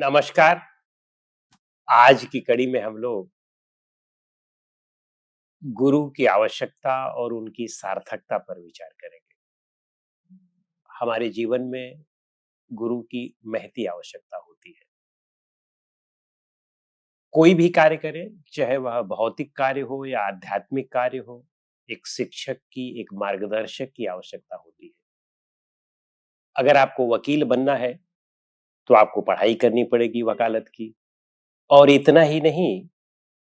नमस्कार। आज की कड़ी में हम लोग गुरु की आवश्यकता और उनकी सार्थकता पर विचार करेंगे। हमारे जीवन में गुरु की महती आवश्यकता होती है। कोई भी कार्य करें, चाहे वह भौतिक कार्य हो या आध्यात्मिक कार्य हो, एक शिक्षक की, एक मार्गदर्शक की आवश्यकता होती है। अगर आपको वकील बनना है, तो आपको पढ़ाई करनी पड़ेगी वकालत की। और इतना ही नहीं,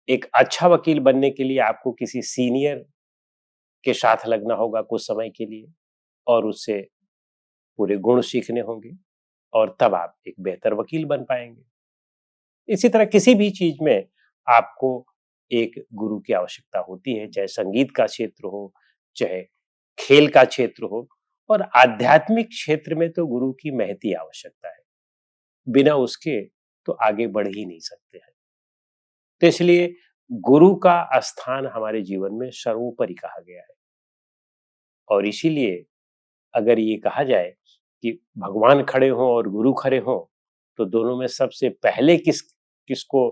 एक अच्छा वकील बनने के लिए आपको किसी सीनियर के साथ लगना होगा कुछ समय के लिए और उससे पूरे गुण सीखने होंगे और तब आप एक बेहतर वकील बन पाएंगे। इसी तरह किसी भी चीज में आपको एक गुरु की आवश्यकता होती है, चाहे संगीत का क्षेत्र हो, चाहे खेल का क्षेत्र हो, और आध्यात्मिक क्षेत्र में तो गुरु की महती आवश्यकता है। बिना उसके तो आगे बढ़ ही नहीं सकते हैं। तो इसलिए गुरु का स्थान हमारे जीवन में सर्वोपरि कहा गया है। और इसीलिए अगर ये कहा जाए कि भगवान खड़े हों और गुरु खड़े हों, तो दोनों में सबसे पहले किसको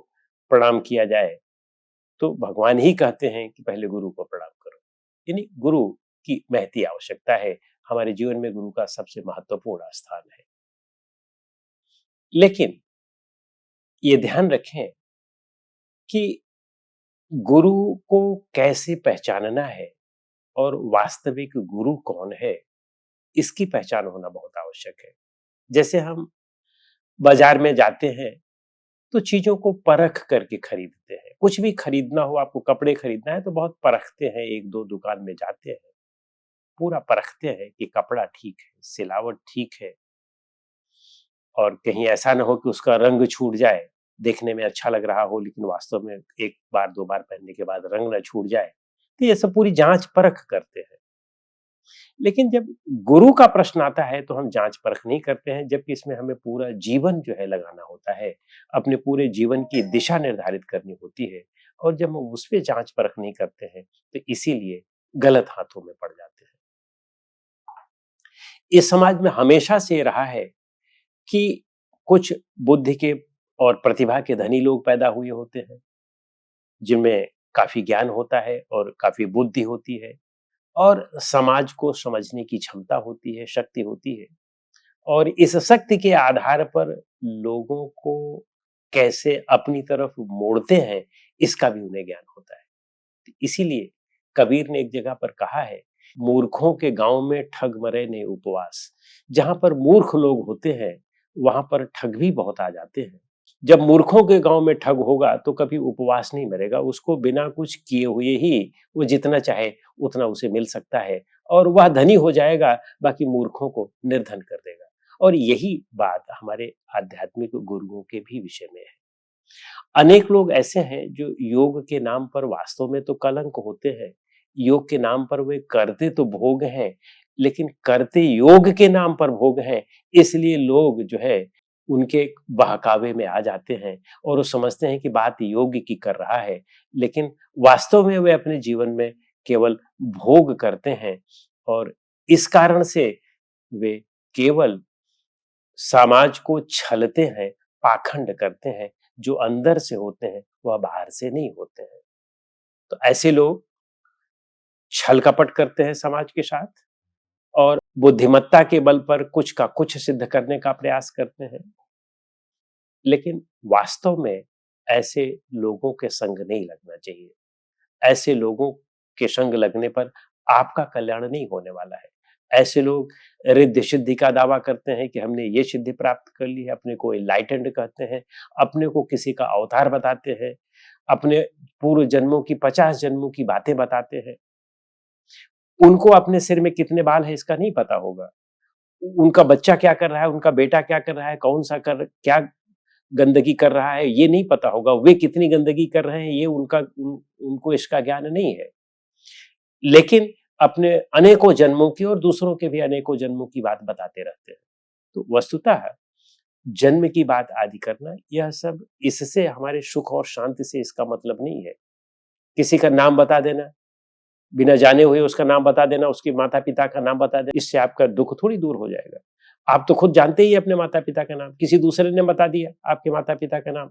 प्रणाम किया जाए, तो भगवान ही कहते हैं कि पहले गुरु को प्रणाम करो। यानी गुरु की महती आवश्यकता है। हमारे जीवन में गुरु का सबसे महत्वपूर्ण स्थान है। लेकिन ये ध्यान रखें कि गुरु को कैसे पहचानना है और वास्तविक गुरु कौन है, इसकी पहचान होना बहुत आवश्यक है। जैसे हम बाजार में जाते हैं तो चीजों को परख करके खरीदते हैं। कुछ भी खरीदना हो, आपको कपड़े खरीदना है तो बहुत परखते हैं, एक दो दुकान में जाते हैं, पूरा परखते हैं कि कपड़ा ठीक है, सिलावट ठीक है, और कहीं ऐसा ना हो कि उसका रंग छूट जाए। देखने में अच्छा लग रहा हो लेकिन वास्तव में एक बार दो बार पहनने के बाद रंग ना छूट जाए। तो ये सब पूरी जांच परख करते हैं। लेकिन जब गुरु का प्रश्न आता है तो हम जांच परख नहीं करते हैं, जबकि इसमें हमें पूरा जीवन जो है लगाना होता है, अपने पूरे जीवन की दिशा निर्धारित करनी होती है। और जब हम उस पे जांच परख नहीं करते हैं तो इसीलिए गलत हाथों में पड़ जाते हैं। इस समाज में हमेशा से ये रहा है कि कुछ बुद्धि के और प्रतिभा के धनी लोग पैदा हुए होते हैं, जिनमें काफी ज्ञान होता है और काफी बुद्धि होती है और समाज को समझने की क्षमता होती है, शक्ति होती है। और इस शक्ति के आधार पर लोगों को कैसे अपनी तरफ मोड़ते हैं, इसका भी उन्हें ज्ञान होता है। तो इसीलिए कबीर ने एक जगह पर कहा है, मूर्खों के गांव में ठग मरे ने उपवास। जहां पर मूर्ख लोग होते हैं, वहां पर ठग भी बहुत आ जाते हैं। जब मूर्खों के गांव में ठग होगा तो कभी उपवास नहीं मरेगा, उसको बिना कुछ किए हुए ही वो जितना चाहे उतना उसे मिल सकता है और वह धनी हो जाएगा, बाकी मूर्खों को निर्धन कर देगा। और यही बात हमारे आध्यात्मिक गुरुओं के भी विषय में है। अनेक लोग ऐसे हैं जो योग के नाम पर वास्तव में तो कलंक होते हैं। योग के नाम पर वे करते तो भोग हैं, लेकिन करते योग के नाम पर भोग हैं। इसलिए लोग जो है उनके बहकावे में आ जाते हैं और वो समझते हैं कि बात योग की कर रहा है, लेकिन वास्तव में वे अपने जीवन में केवल भोग करते हैं। और इस कारण से वे केवल समाज को छलते हैं, पाखंड करते हैं। जो अंदर से होते हैं वह बाहर से नहीं होते हैं। तो ऐसे लोग छल कपट करते हैं समाज के साथ और बुद्धिमत्ता के बल पर कुछ का कुछ सिद्ध करने का प्रयास करते हैं। लेकिन वास्तव में ऐसे लोगों के संग नहीं लगना चाहिए। ऐसे लोगों के संग लगने पर आपका कल्याण नहीं होने वाला है। ऐसे लोग रिद्धि सिद्धि का दावा करते हैं कि हमने ये सिद्धि प्राप्त कर ली है, अपने को एनलाइटेंड कहते हैं, अपने को किसी का अवतार बताते हैं, अपने पूर्व जन्मों की 50 जन्मों की बातें बताते हैं। उनको अपने सिर में कितने बाल है इसका नहीं पता होगा। उनका बच्चा क्या कर रहा है, उनका बेटा क्या कर रहा है, कौन सा कर क्या गंदगी कर रहा है, ये नहीं पता होगा। वे कितनी गंदगी कर रहे हैं, ये उनको इसका ज्ञान नहीं है। लेकिन अपने अनेकों जन्मों की और दूसरों के भी अनेकों जन्मों की बात बताते रहते हैं। तो वस्तुतः जन्म की बात आदि करना, यह सब इससे हमारे सुख और शांति से इसका मतलब नहीं है। किसी का नाम बता देना, बिना जाने हुए उसका नाम बता देना, उसके माता पिता का नाम बता देना, इससे आपका दुख थोड़ी दूर हो जाएगा। आप तो खुद जानते ही हैं अपने माता-पिता का नाम, किसी दूसरे ने बता दिया आपके माता-पिता का नाम,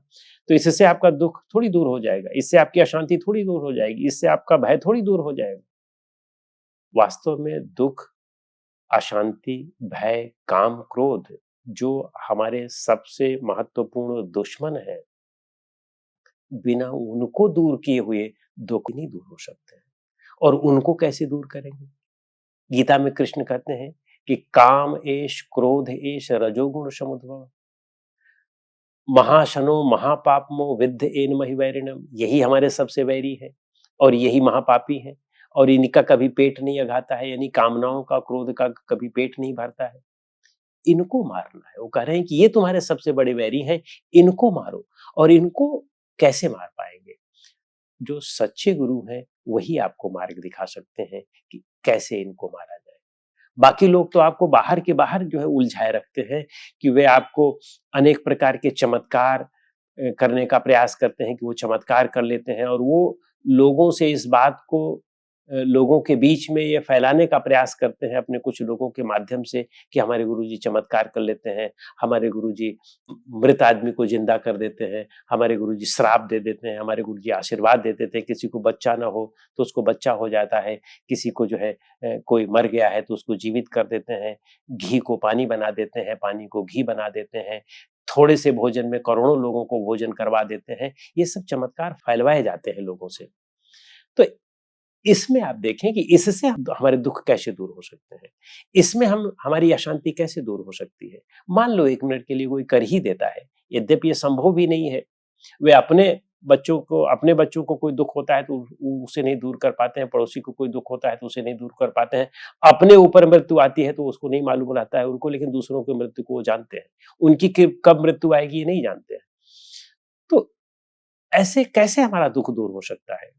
तो इससे आपका दुःख थोड़ी दूर हो जाएगा, इससे आपकी अशांति थोड़ी दूर हो जाएगी, इससे आपका भय थोड़ी दूर हो जाएगा। वास्तव में दुःख, अशांति, भय, काम, क्रोध जो हमारे सबसे महत्वपूर्ण दुश्मन हैं, बिना उनको दूर किए हुए दुःख नहीं दूर हो सकते हैं। और उनको कैसे दूर करेंगे? गीता में कृष्ण कहते हैं कि काम एष, क्रोध एष, रजोगुण समुद्भव, महाशनो महापापमो विद्ध एनमहि वैरिणम। यही हमारे सबसे वैरी है और यही महापापी है और इनका कभी पेट नहीं अघाता है, यानी कामनाओं का, क्रोध का कभी पेट नहीं भरता है। इनको मारना है। वो कह रहे हैं कि ये तुम्हारे सबसे बड़े वैरी हैं, इनको मारो। और इनको कैसे मार पाएंगे? जो सच्चे गुरु हैं वही आपको मार्ग दिखा सकते हैं कि कैसे इनको मारा जाए। बाकी लोग तो आपको बाहर के बाहर जो है उलझाए रखते हैं कि वे आपको अनेक प्रकार के चमत्कार करने का प्रयास करते हैं कि वो चमत्कार कर लेते हैं और वो लोगों से इस बात को लोगों के बीच में ये फैलाने का प्रयास करते हैं अपने कुछ लोगों के माध्यम से कि हमारे गुरुजी चमत्कार कर लेते हैं, हमारे गुरुजी मृत आदमी को जिंदा कर देते हैं, हमारे गुरुजी श्राप दे देते हैं, हमारे गुरुजी आशीर्वाद दे देते हैं, किसी को बच्चा ना हो तो उसको बच्चा हो जाता है, किसी को जो है कोई मर गया है तो उसको जीवित कर देते हैं, घी को पानी बना देते हैं, पानी को घी बना देते हैं, थोड़े से भोजन में करोड़ों लोगों को भोजन करवा देते हैं। ये सब चमत्कार फैलवाए जाते हैं लोगों से। तो इसमें आप देखें कि इससे हमारे दुःख कैसे दूर हो सकते हैं। इसमें हम हमारी अशांति कैसे दूर हो सकती है। मान लो 1 मिनट के लिए कोई कर ही देता है, यद्यपि ये संभव भी नहीं है। वे अपने बच्चों को कोई दुःख होता है तो उसे नहीं दूर कर पाते हैं, पड़ोसी को कोई दुःख होता है तो उसे नहीं दूर कर पाते हैं। अपने ऊपर मृत्यु आती है तो उसको नहीं मालूम रहता है उनको, लेकिन दूसरों की मृत्यु को वो जानते हैं। उनकी कब मृत्यु आएगी ये नहीं जानते हैं। तो ऐसे कैसे हमारा दुःख दूर हो सकता है?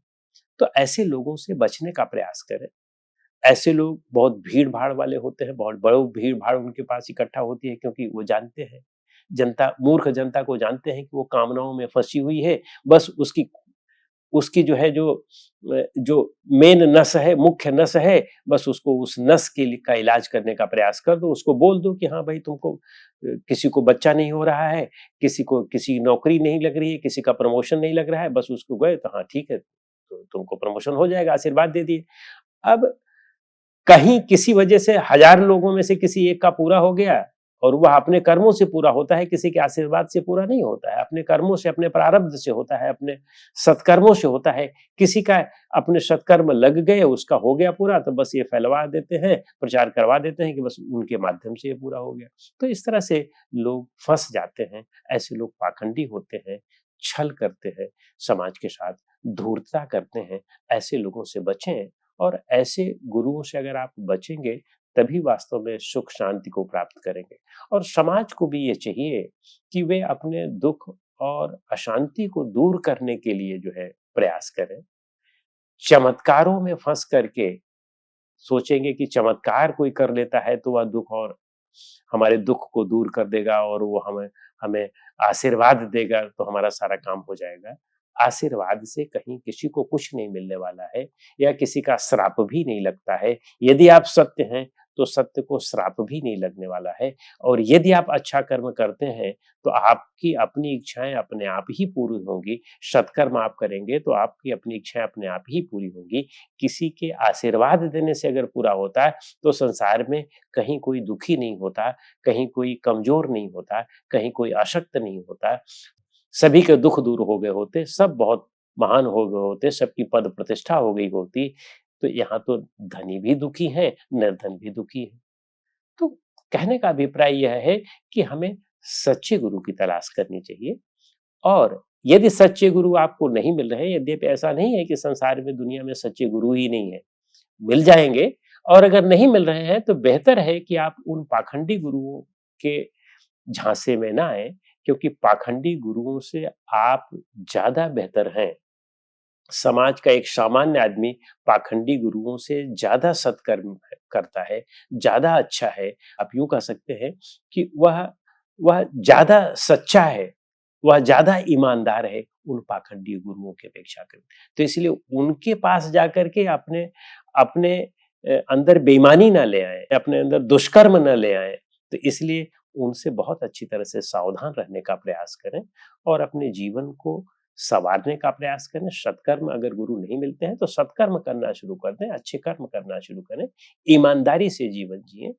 तो ऐसे लोगों से बचने का प्रयास करें। ऐसे लोग बहुत भीड़-भाड़ वाले होते हैं, बहुत बड़ी भीड़-भाड़ उनके पास इकट्ठा होती है क्योंकि वो जानते हैं, मूर्ख जनता को जानते हैं कि वो कामनाओं में फँसी हुई है, बस उसकी उसकी जो मेन नस है, मुख्य नस है, बस उसको उस नस का इलाज करने का प्रयास कर दो, उसको बोल दो कि हाँ भाई तुमको किसी को बच्चा नहीं हो रहा है, किसी को किसी नौकरी नहीं लग रही है, किसी का प्रमोशन नहीं लग रहा है, बस उसको गए तो हाँ ठीक है, तो तुमको प्रमोशन हो जाएगा, आशीर्वाद दे दिए। अब कहीं किसी वजह से 1000 लोगों में से किसी एक का पूरा हो गया और वह अपने कर्मों से पूरा होता है, किसी के आशीर्वाद से पूरा नहीं होता है। अपने कर्मों से, अपने प्रारब्ध से होता है, अपने सत्कर्मों से होता है। किसी का अपने सत्कर्म लग गए, उसका हो गया पूरा, तो बस ये फैलवा देते हैं, प्रचार करवा देते हैं कि बस उनके माध्यम से ये पूरा हो गया। तो इस तरह से लोग फँस जाते हैं। ऐसे लोग पाखंडी होते हैं, छल करते हैं, समाज के साथ धूर्तता करते हैं। ऐसे लोगों से बचें और ऐसे गुरुओं से अगर आप बचेंगे तभी वास्तव में सुख शांति को प्राप्त करेंगे। और समाज को भी ये चाहिए कि वे अपने दुख और अशांति को दूर करने के लिए जो है प्रयास करें। चमत्कारों में फंस करके सोचेंगे कि चमत्कार कोई कर लेता है तो वह दुख और हमारे दुख को दूर कर देगा और वो हमें हमें आशीर्वाद देगा तो हमारा सारा काम हो जाएगा। आशीर्वाद से कहीं किसी को कुछ नहीं मिलने वाला है या किसी का श्राप भी नहीं लगता है। यदि आप सत्य हैं तो सत्य को श्राप भी नहीं लगने वाला है और यदि आप अच्छा कर्म करते हैं तो आपकी अपनी इच्छाएं अपने आप ही पूरी होंगी। सत्कर्म आप करेंगे तो आपकी अपनी इच्छाएं अपने आप ही पूरी होंगी। किसी के आशीर्वाद देने से अगर पूरा होता है तो संसार में कहीं कोई दुखी नहीं होता, कहीं कोई कमजोर नहीं होता, कहीं कोई अशक्त नहीं होता। सभी के दुख दूर हो गए होते, सब बहुत महान हो गए होते, सबकी पद प्रतिष्ठा हो गई होती, तो यहाँ तो धनी भी दुखी हैं, निर्धन भी दुखी है। तो कहने का अभिप्राय यह है कि हमें सच्चे गुरु की तलाश करनी चाहिए और यदि सच्चे गुरु आपको नहीं मिल रहे, यद्यपि ऐसा नहीं है कि संसार में दुनिया में सच्चे गुरु ही नहीं है, मिल जाएँगे और अगर नहीं मिल रहे हैं तो बेहतर है कि आप उन पाखंडी गुरुओं के झांसे में ना आए क्योंकि पाखंडी गुरुओं से आप ज़्यादा बेहतर हैं। समाज का एक सामान्य आदमी पाखंडी गुरुओं से ज़्यादा सत्कर्म करता है, ज़्यादा अच्छा है। आप यूँ कह सकते हैं कि वह ज़्यादा सच्चा है, वह ज़्यादा ईमानदार है उन पाखंडी गुरुओं की अपेक्षा कर। तो इसलिए उनके पास जाकर के अपने अपने अंदर बेईमानी ना ले आएँ, अपने अंदर दुष्कर्म ना ले आएँ। तो इसलिए उनसे बहुत अच्छी तरह से सावधान रहने का प्रयास करें और अपने जीवन को संवारने का प्रयास करें। सत्कर्म अगर गुरु नहीं मिलते हैं तो सत्कर्म करना शुरू कर दें, अच्छे कर्म करना शुरू करें, ईमानदारी से जीवन जिएं,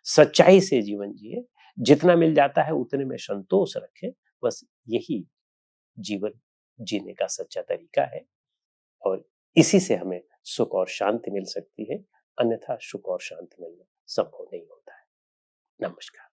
सच्चाई से जीवन जिएं, जितना मिल जाता है उतने में संतोष रखें। बस यही जीवन जीने का सच्चा तरीका है और इसी से हमें सुख और शांति मिल सकती है, अन्यथा सुख और शांति मिलना संभव नहीं होता है। नमस्कार।